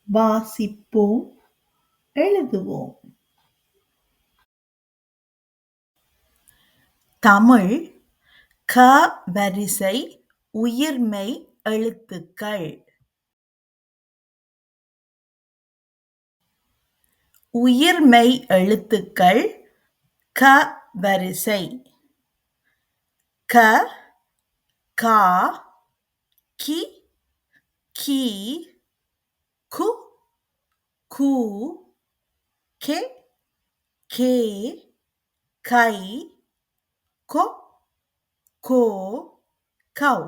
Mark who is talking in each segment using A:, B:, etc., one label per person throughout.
A: வாசிப்போம், எழுதுவோம். தமிழ் க வரிசை உயிர்மெய் எழுத்துக்கள். உயிர்மெய் எழுத்துக்கள் க வரிசை. க, கா, கி, கீ, கு, கூ, கே, கே, கை, கொ, கோ, கௌ.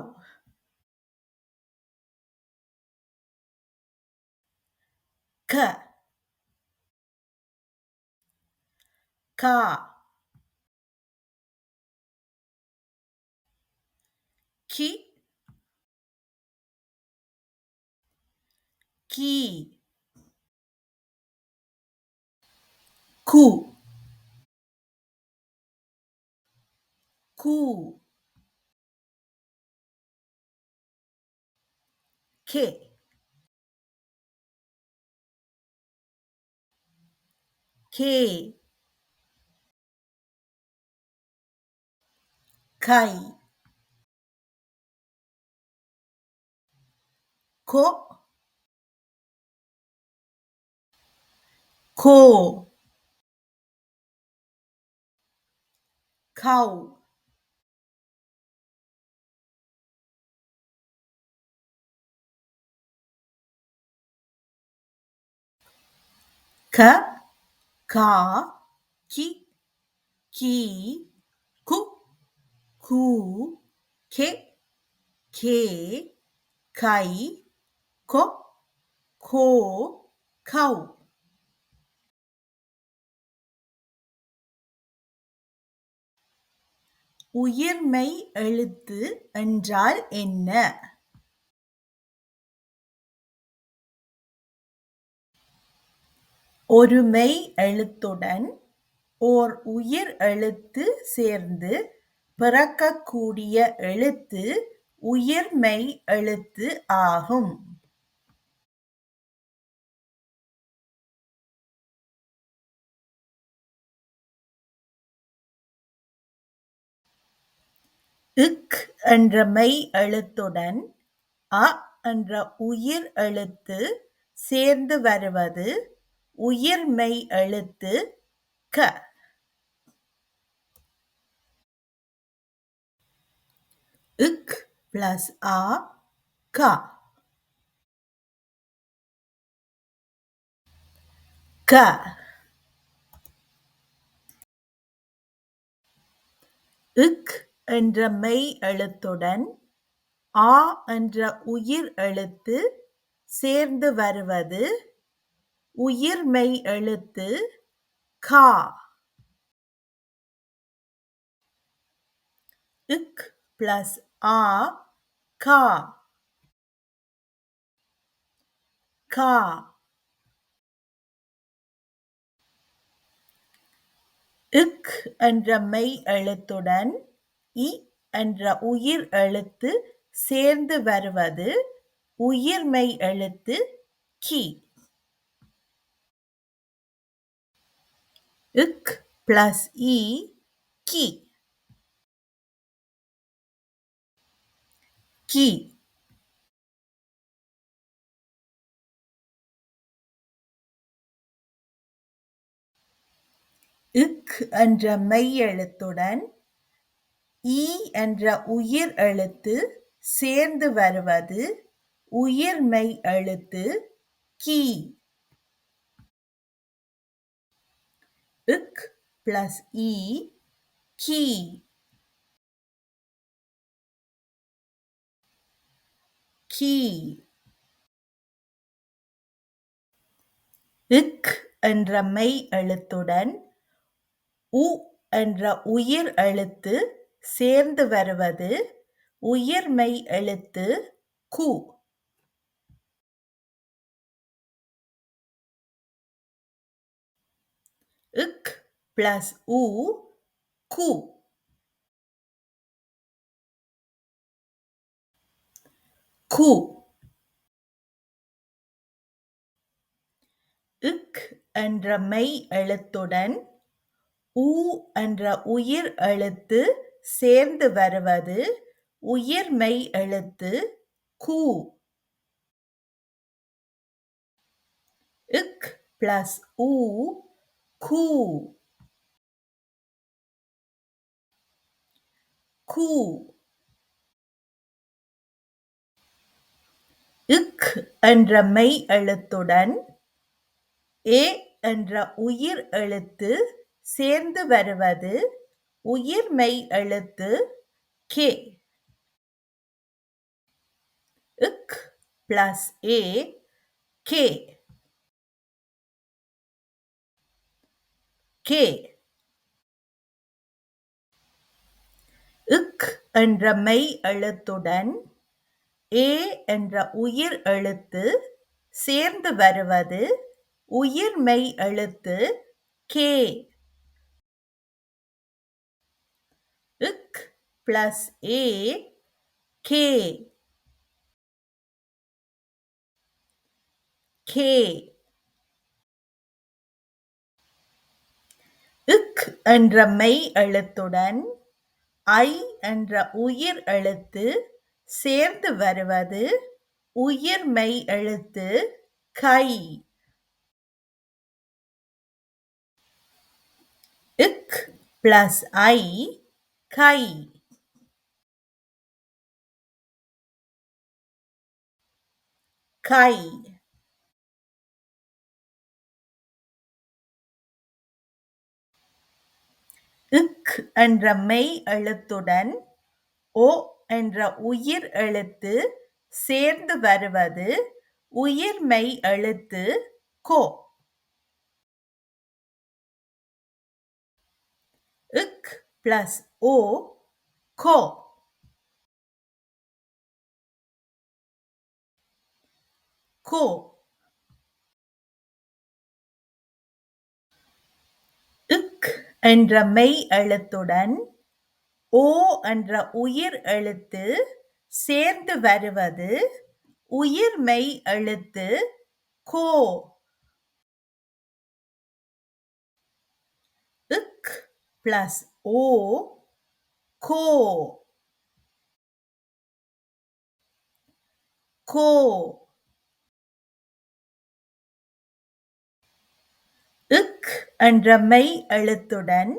A: க, கா, கி, கீ, கு, கூ, கே, கே, கை, கொ, கோ, கௌ. க, கா, கி, கீ, கு, கூ, கே, கே, கை, கொ, கோ, கௌ. உயிர்மெய் எழுத்து என்றால் என்ன? ஒரு மெய் எழுத்துடன் ஓர் உயிர் எழுத்து சேர்ந்து பிறக்கக்கூடிய எழுத்து உயிர்மெய் எழுத்து ஆகும். இக் என்ற மெய் எழுத்துடன் அ என்ற உயிர் எழுத்து சேர்ந்து வருவது உயிர்மெய் எழுத்து க. இக் பிளஸ் ஆ, கா. க. இக் என்ற மெய் எழுத்துடன் ஆ என்ற உயிர் எழுத்து சேர்ந்து வருவது உயிர்மெய் எழுத்து கா. இக் பிளஸ் ஆ, கா. கா. இக் என்ற மெய் எழுத்துடன் இ என்ற உயிர் எழுத்து சேர்ந்து வருவது உயிர்மெய் எழுத்து கி. இக் பிளஸ் இ, கி. கி. இக் என்ற மெய் எழுத்துடன் ஈ என்ற உயிர் எழுத்து சேர்ந்து வருவது உயிர்மெய் எழுத்து கி. இக் பிளஸ் இ, கி. கி. இக் என்ற மெய் எழுத்துடன் உ என்ற உயிர் எழுத்து சேர்ந்து வருவது உயிர்மெய் எழுத்து கு. இக் பிளஸ் உ, கு. கு. இக் என்ற மெய் எழுத்துடன் ஊ என்ற உயிர் எழுத்து சேர்ந்து வருவது உயிர் மெய் எழுத்து கூ. இக் பிளஸ் ஊ கூ. கூ. இக் என்ற மெய் எழுத்துடன் ஏ என்ற உயிர் எழுத்து சேர்ந்து வருவது உயிர் மெய் எழுத்து கே. இக் பிளஸ் ஏ கே. கே. இக் என்ற மெய் எழுத்துடன் ஏ என்ற உயிர் எழுத்து சேர்ந்து வருவது உயிர் மெய் எழுத்து கே. இக் பிளஸ் ஏ கே. கே. இக் என்ற மெய் எழுத்துடன் ஐ என்ற உயிர் எழுத்து சேர்ந்து வருவது உயிர் மெய் எழுத்து கை. இக் பிளஸ் ஐ கை. கை. இக் என்ற மெய் எழுத்துடன் ஓ என்ற உயிர் எழுத்து சேர்ந்து வருவது உயிர் மெய் எழுத்து கோ. இக் பிளஸ் ஓ கோ. கோ. இக் என்ற மெய் எழுத்துடன் ஓ என்ற உயிர் எழுத்து சேர்ந்து வருவது உயிர் மெய் எழுத்து கோ. இக் பிளஸ் ஓ கோ. கோ. இக் என்ற மெய் எழுத்துடன்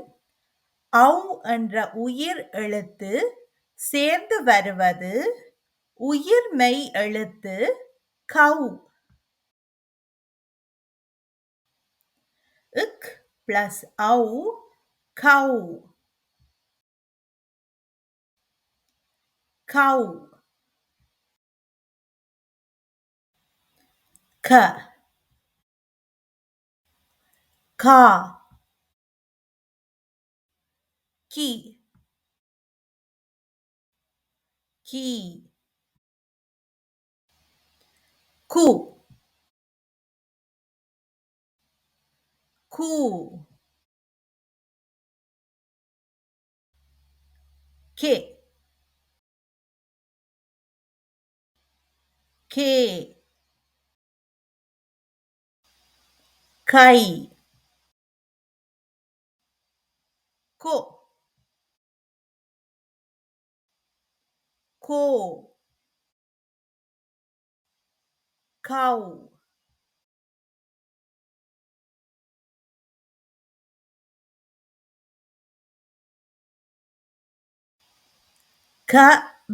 A: ஔ என்ற உயிர் எழுத்து சேர்ந்து வருவது உயிர் மெய் எழுத்து கௌ. இக் பிளஸ் ஔ கௌ. கௌ. க. கா. கி. கி. கு. கு. கே. கே. கை. கோ. கோ. கௌ. க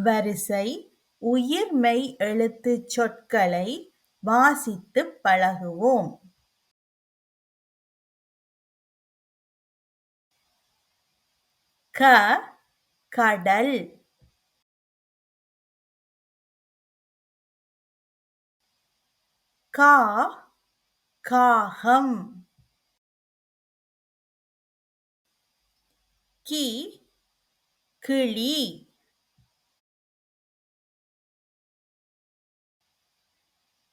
A: வரிசை உயிர் மெய் எழுத்துச் சொற்களை வாசித்துப் பழகுவோம். க கடல். கா காகம். கி கிளி.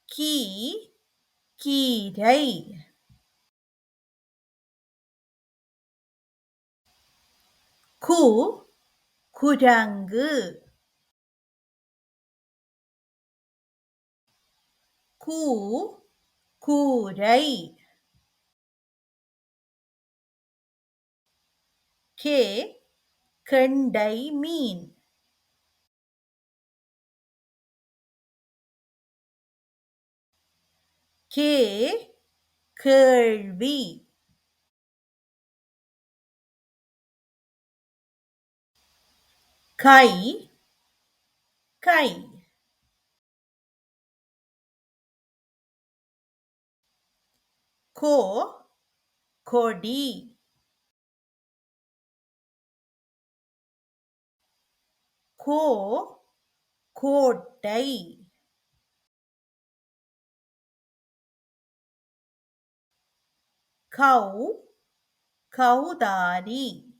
A: கீ கீரை. கு குரங்கு. கூ கூரை. கே கெண்டை மீன். கே கேள்வி. கை கை. கோ கொடி. கோ கோட்டை. கௌ கௌதாரி.